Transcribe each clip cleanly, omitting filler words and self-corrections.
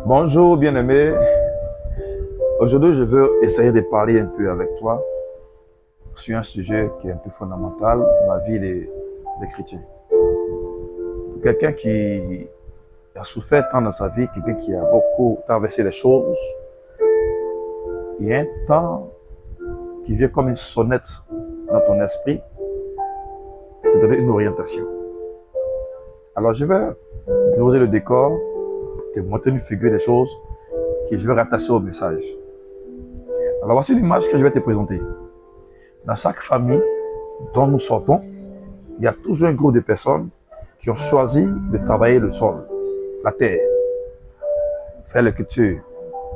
Bonjour bien-aimé. Aujourd'hui, je veux essayer de parler un peu avec toi sur un sujet qui est un peu fondamental dans la vie des chrétiens. Pour quelqu'un qui a souffert tant dans sa vie, quelqu'un qui a beaucoup traversé les choses, il y a un temps qui vient comme une sonnette dans ton esprit et te donner une orientation. Alors je vais poser le décor, te montrer une figure des choses que je vais rattacher au message. Alors voici l'image que je vais te présenter. Dans chaque famille dont nous sortons, il y a toujours un groupe de personnes qui ont choisi de travailler le sol, la terre, faire la culture,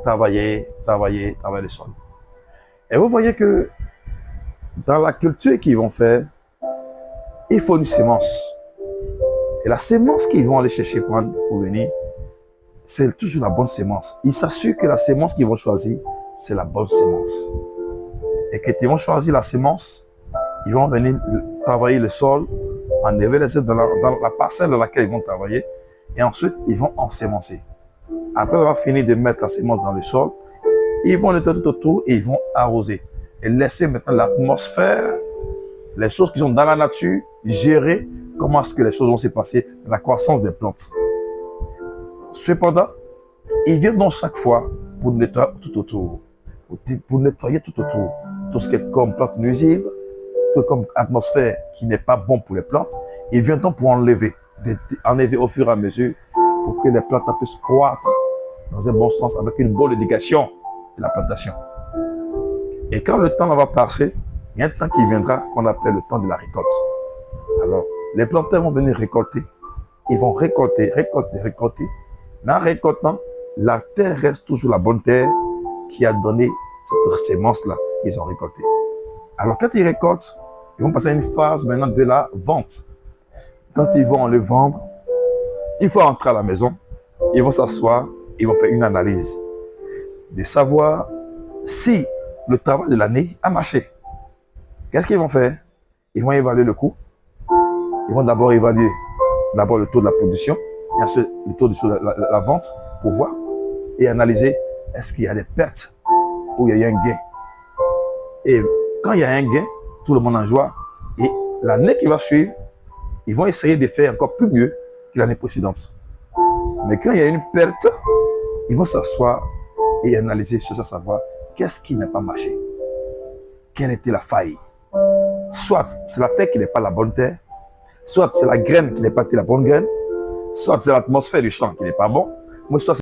travailler le sol. Et vous voyez que dans la culture qu'ils vont faire, il faut une sémence. Et la sémence qu'ils vont aller chercher pour venir, c'est toujours la bonne sémence. Ils s'assurent que la sémence qu'ils vont choisir, c'est la bonne sémence. Et quand ils vont choisir la sémence, ils vont venir travailler le sol, enlever les herbes dans la parcelle dans laquelle ils vont travailler, et ensuite ils vont ensemencer. Après avoir fini de mettre la sémence dans le sol, ils vont nettoyer tout autour et ils vont arroser. Et laisser maintenant l'atmosphère, les choses qui sont dans la nature, gérer comment est-ce que les choses vont se passer dans la croissance des plantes. Cependant, ils viennent donc chaque fois pour nettoyer tout autour. Pour nettoyer tout autour. Tout ce qui est comme plantes nuisibles, tout comme atmosphère qui n'est pas bon pour les plantes, ils viennent donc pour enlever au fur et à mesure pour que les plantes puissent croître dans un bon sens avec une bonne éducation de la plantation. Et quand le temps va passer, il y a un temps qui viendra qu'on appelle le temps de la récolte. Alors, les planteurs vont venir récolter. Ils vont récolter. Mais en récoltant, la terre reste toujours la bonne terre qui a donné cette sémence-là qu'ils ont récoltée. Alors, quand ils récoltent, ils vont passer à une phase maintenant de la vente. Quand ils vont le vendre, il faut entrer à la maison, ils vont s'asseoir, ils vont faire une analyse de savoir si le travail de l'année a marché. Qu'est-ce qu'ils vont faire? Ils vont évaluer le coût. Ils vont d'abord évaluer le taux de la production, et ensuite le taux de la vente pour voir et analyser est-ce qu'il y a des pertes ou il y a un gain. Et quand il y a un gain, tout le monde en joie. Et l'année qui va suivre, ils vont essayer de faire encore plus mieux que l'année précédente. Mais quand il y a une perte, ils vont s'asseoir et analyser sur ça, savoir qu'est-ce qui n'a pas marché. Quelle était la faille? Soit c'est la terre qui n'est pas la bonne terre, soit c'est la graine qui n'est pas la bonne graine, soit c'est l'atmosphère du champ qui n'est pas bon, mais soit